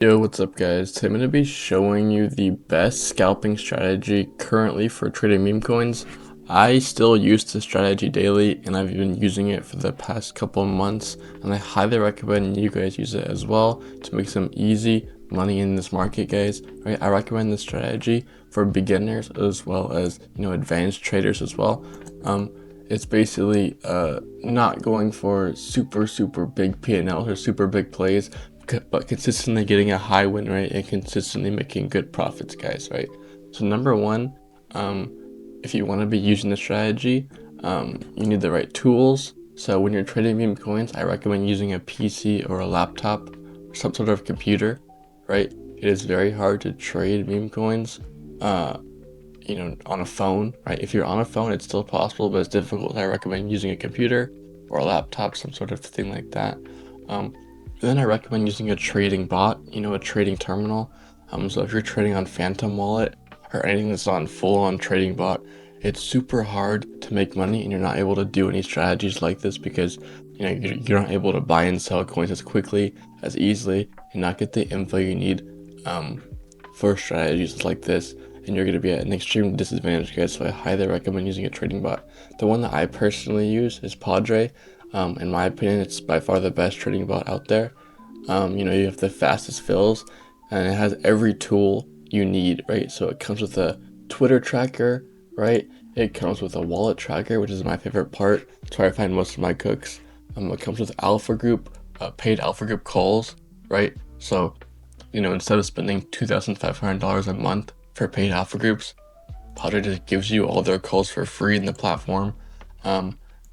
Yo, what's up guys? Today I'm going to be showing you the best scalping strategy currently for trading meme coins. I still use this strategy daily and I've been using it for the past couple of months, and I highly recommend you guys use it as well to make some easy money in this market, guys. Right? I recommend this strategy for beginners as well as, advanced traders as well. It's basically not going for super big P&Ls or super big plays, but consistently getting a high win rate and consistently making good profits, guys, right? So number one, if you want to be using the strategy, you need the right tools. So when you're trading meme coins, I recommend using a PC or a laptop or some sort of computer, right? It is very hard to trade meme coins, on a phone, right? If you're on a phone, it's still possible, but it's difficult. I recommend using a computer or a laptop, some sort of thing like that. Then I recommend using a trading bot, a trading terminal. So if you're trading on Phantom Wallet or anything that's on full-on trading bot, it's super hard to make money, and you're not able to do any strategies like this because you're not able to buy and sell coins as quickly, as easily, and not get the info you need for strategies like this, and you're going to be at an extreme disadvantage, guys. So I highly recommend using a trading bot. The one that I personally use is Padre. In my opinion, it's by far the best trading bot out there. You have the fastest fills, and it has every tool you need, right? So it comes with a Twitter tracker, right? It comes with a wallet tracker, which is my favorite part. It's where I find most of my cooks. It comes with Alpha Group, paid Alpha Group calls, right? So instead of spending $2,500 a month for paid alpha groups, Padre just gives you all their calls for free in the platform.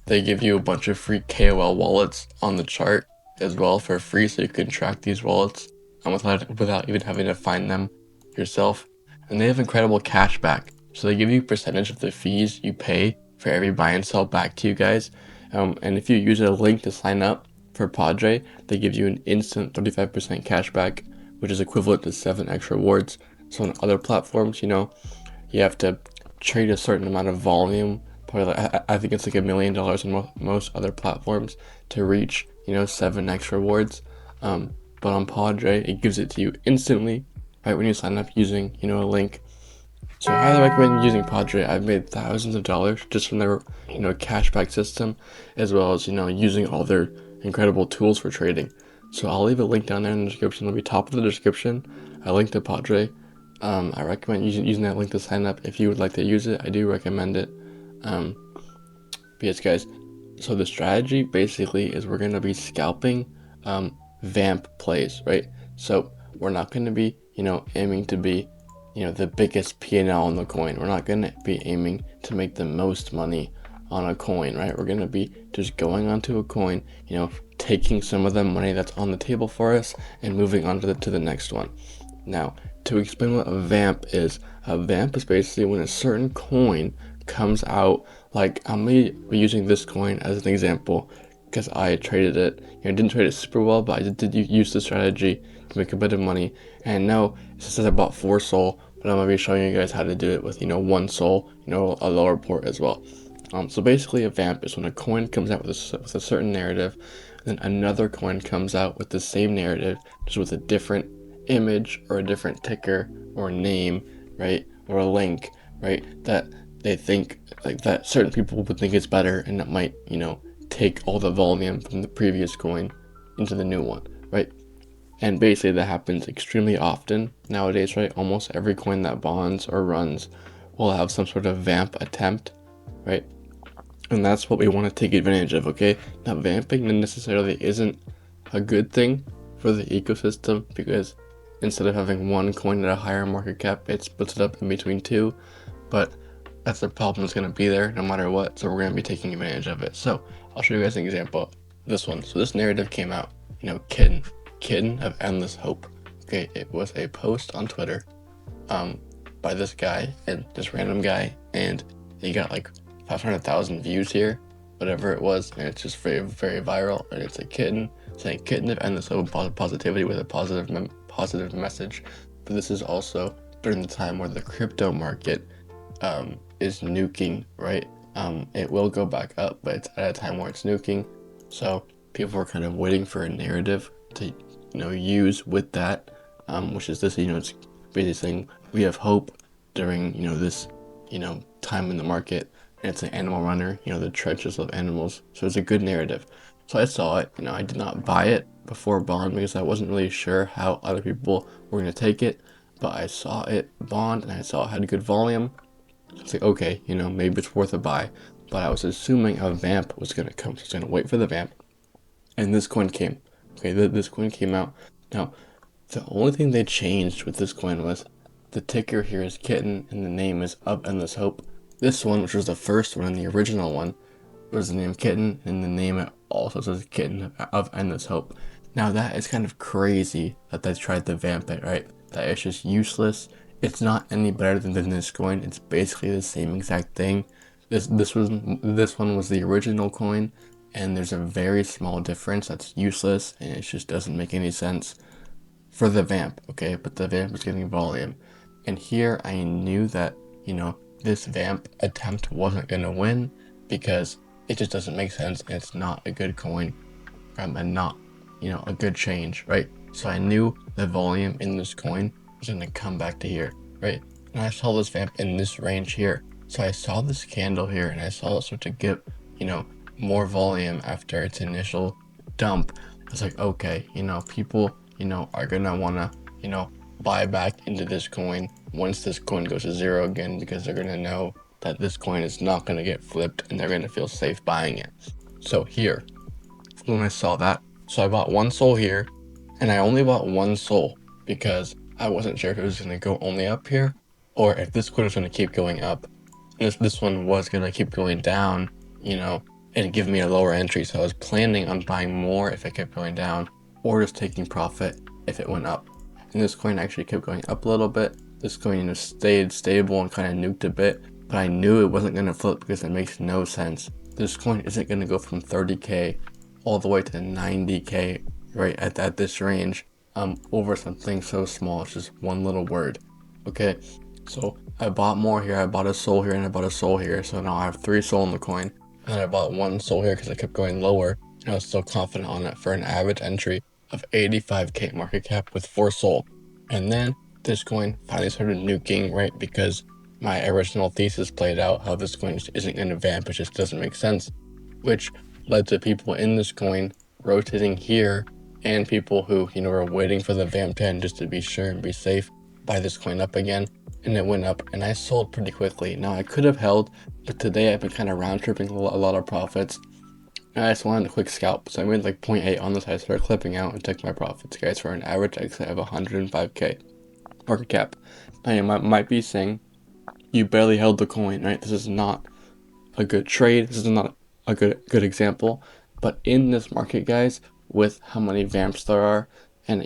They give you a bunch of free KOL wallets on the chart as well for free, so you can track these wallets without even having to find them yourself. And they have incredible cashback, so they give you a percentage of the fees you pay for every buy and sell back to you guys. And if you use a link to sign up for Padre, they give you an instant 35% cashback, which is equivalent to 7x rewards. So on other platforms, you have to trade a certain amount of volume. Probably I think it's like $1 million on most other platforms to reach 7x rewards. But on Padre, it gives it to you instantly, right when you sign up using a link. So I highly recommend using Padre. I've made thousands of dollars just from their cashback system, as well as using all their incredible tools for trading. So I'll leave a link down there in the description. It'll be top of the description. A link to Padre. I recommend using that link to sign up if you would like to use it. I do recommend it. But yes, guys. So the strategy basically is we're gonna be scalping vamp plays, right? So we're not gonna be aiming to be the biggest P&L on the coin. We're not gonna be aiming to make the most money on a coin, right? We're gonna be just going onto a coin, taking some of the money that's on the table for us and moving on to the next one. Now, to explain what a vamp is basically when a certain coin comes out. Like, I'm gonna be using this coin as an example because I traded it. Didn't trade it super well, but I did use the strategy to make a bit of money. And now it says I bought 4 SOL, but I'm gonna be showing you guys how to do it with 1 SOL, a lower port as well. So basically, a vamp is when a coin comes out with a certain narrative, then another coin comes out with the same narrative, just with a different image or a different ticker or name, right, or a link, right, that they think like that certain people would think is better, and that might take all the volume from the previous coin into the new one, right? And basically that happens extremely often nowadays, right? Almost every coin that bonds or runs will have some sort of vamp attempt, right? And that's what we want to take advantage of, okay? Now, vamping necessarily isn't a good thing for the ecosystem because instead of having one coin at a higher market cap, it splits it up in between two. But that's the problem that's going to be there no matter what, so we're going to be taking advantage of it. So I'll show you guys an example. This one. So this narrative came out, kitten of endless hope. Okay, it was a post on Twitter by this guy, and this random guy, and he got like 500,000 views here, whatever it was, and it's just very viral. And it's a kitten saying kitten of endless hope and positivity with a positive message. But this is also during the time where the crypto market is nuking, right? It will go back up, but it's at a time where it's nuking, so people are kind of waiting for a narrative to use with that which is this, it's basically saying we have hope during, this, time in the market. And it's an animal runner, the trenches of animals. So it's a good narrative. So I saw it, I did not buy it before bond because I wasn't really sure how other people were going to take it. But I saw it bond and I saw it had good volume. It's like, okay, maybe it's worth a buy. But I was assuming a vamp was going to come. So I was going to wait for the vamp. And this coin came. Okay, this coin came out. Now, the only thing they changed with this coin was the ticker here is kitten and the name is Of Endless Hope. This one, which was the first one and the original one, was the name kitten and the name it also says kitten of Endless Hope. Now that is kind of crazy that they tried to vamp it, right? That it's just useless. It's not any better than this coin. It's basically the same exact thing. This one was the original coin, and there's a very small difference that's useless and it just doesn't make any sense for the vamp, okay? But the vamp is getting volume. And here I knew that, this vamp attempt wasn't gonna win because it just doesn't make sense and it's not a good coin and not, a good change, right? So I knew the volume in this coin was gonna come back to here, right? And I saw this vamp in this range here. So I saw this candle here and I saw it start to get, more volume after its initial dump. I was like, okay, people, are gonna wanna, buy back into this coin once this coin goes to zero again because they're gonna know that this coin is not gonna get flipped and they're gonna feel safe buying it. So here, when I saw that, so I bought one soul here, and I only bought one soul because I wasn't sure if it was gonna go only up here or if this coin was gonna keep going up. And this one was gonna keep going down, and give me a lower entry. So I was planning on buying more if it kept going down or just taking profit if it went up. And this coin actually kept going up a little bit. This coin, stayed stable and kind of nuked a bit, but I knew it wasn't going to flip because it makes no sense. This coin isn't going to go from 30K all the way to 90K, right, at this range, over something so small. It's just one little word, okay? So I bought more here. I bought a soul here and I bought a soul here. So now I have 3 soul in the coin. And then I bought one soul here because I kept going lower. And I was still confident on it for an average entry of 85K market cap with 4 soul. And then this coin finally started nuking, right? Because my original thesis played out how this coin isn't going to vamp. It just doesn't make sense. Which led to people in this coin rotating here and people who, were waiting for the vamp to end just to be sure and be safe, buy this coin up again. And it went up and I sold pretty quickly. Now I could have held, but today I've been kind of round tripping a lot of profits. And I just wanted a quick scalp. So I made like 0.8 on this. I started clipping out and took my profits, guys, for an average exit of 105K market cap. Now you might be saying, you barely held the coin, right? This is not a good trade. This is not a good example. But in this market, guys, with how many vamps there are and,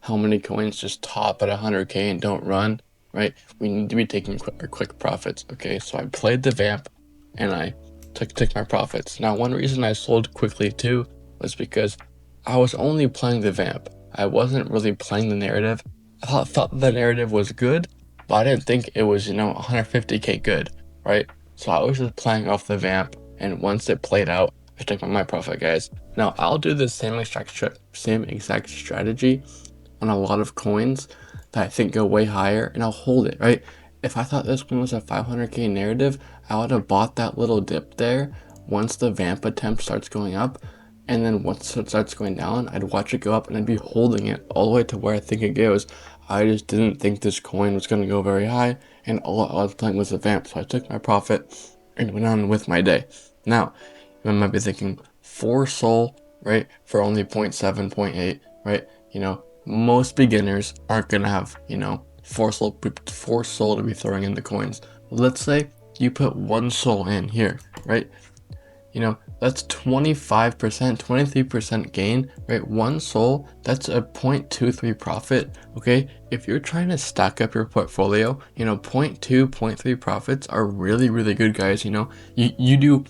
how many coins just top at 100K and don't run, right? We need to be taking quick profits, okay? So I played the vamp and I took my profits. Now, one reason I sold quickly too was because I was only playing the vamp. I wasn't really playing the narrative. I thought the narrative was good, but I didn't think it was, 150K good, right? So I was just playing off the vamp, and once it played out, I took my profit, guys. Now, I'll do the same exact strategy on a lot of coins that I think go way higher, and I'll hold it, right? If I thought this one was a 500K narrative, I would have bought that little dip there once the vamp attempt starts going up, and then once it starts going down, I'd watch it go up and I'd be holding it all the way to where I think it goes. I just didn't think this coin was going to go very high, and all I was playing was the vamp, so I took my profit and went on with my day. Now, you might be thinking, 4 soul, right, for only 0.7, 0.8, right? Most beginners aren't gonna have, 4 soul to be throwing in the coins. Let's say you put 1 soul in here, right? That's 25%, 23% gain, right? 1 soul, that's a 0.23 profit, okay? If you're trying to stack up your portfolio, 0.2, 0.3 profits are really, really good, guys. You do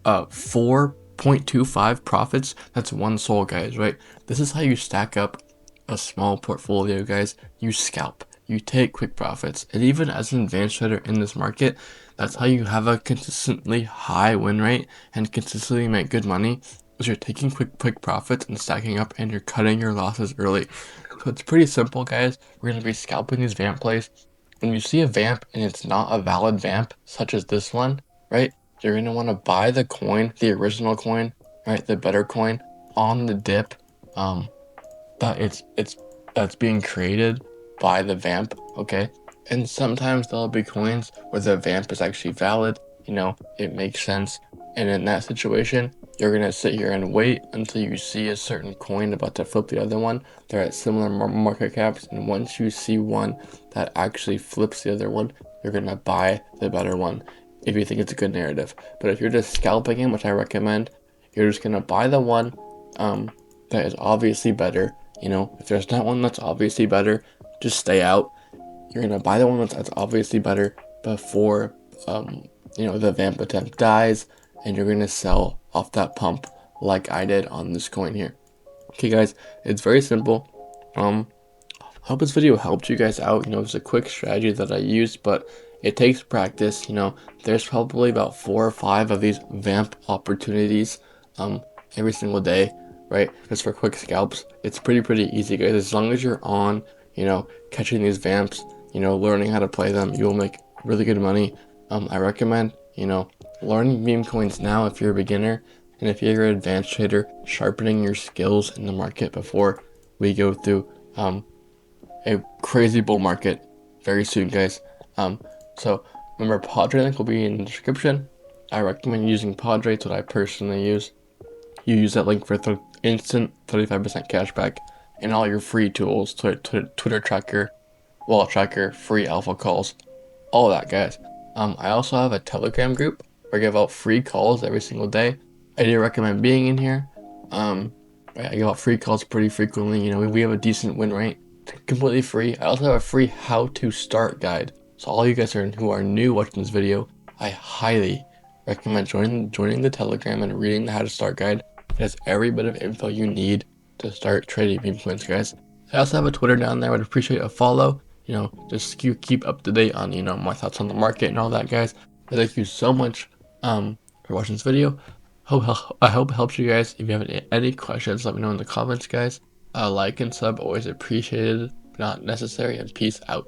4.25 profits, that's 1 soul, guys, right? This is how you stack up a small portfolio, guys. You scalp, you take quick profits, and even as an advanced trader in this market, that's how you have a consistently high win rate and consistently make good money, is you're taking quick profits and stacking up and you're cutting your losses early. So it's pretty simple, guys. We're gonna be scalping these vamp plays. When you see a vamp and it's not a valid vamp, such as this one, right? You're gonna want to buy the coin, the original coin, right? The better coin on the dip, that that's being created by the vamp, okay? And sometimes there'll be coins where the vamp is actually valid, it makes sense. And in that situation, you're gonna sit here and wait until you see a certain coin about to flip the other one. They're at similar market caps, and once you see one that actually flips the other one, you're gonna buy the better one if you think it's a good narrative. But if you're just scalping him, which I recommend, you're just gonna buy the one that is obviously better. If there's not one that's obviously better, just stay out. You're gonna buy the one that's obviously better before the vamp attempt dies, and you're gonna sell off that pump like I did on this coin here. Okay, guys, it's very simple. Hope this video helped you guys out. It's a quick strategy that I used, but it takes practice. There's probably about 4 or 5 of these vamp opportunities every single day, right? Just for quick scalps. It's pretty easy, guys. As long as you're on, catching these vamps, learning how to play them, you will make really good money. I recommend, learning meme coins now if you're a beginner, and if you're an advanced trader, sharpening your skills in the market before we go through a crazy bull market very soon, guys. So remember, Padre link will be in the description. I recommend using Padre. It's what I personally use. You use that link for instant 35% cashback and all your free tools, Twitter tracker, wallet tracker, free alpha calls, all that, guys. I also have a Telegram group where I give out free calls every single day. I do recommend being in here. I give out free calls pretty frequently. We have a decent win rate, completely free. I also have a free how to start guide. So all you guys who are new watching this video, I highly recommend joining the Telegram and reading the how to start guide. It has every bit of info you need to start trading meme coins, guys. I also have a Twitter down there. I would appreciate a follow. Just keep up to date on my thoughts on the market and all that, guys. Thank you so much for watching this video. I hope it helps you guys. If you have any questions, let me know in the comments, guys. Like and sub, always appreciated, not necessary, and peace out.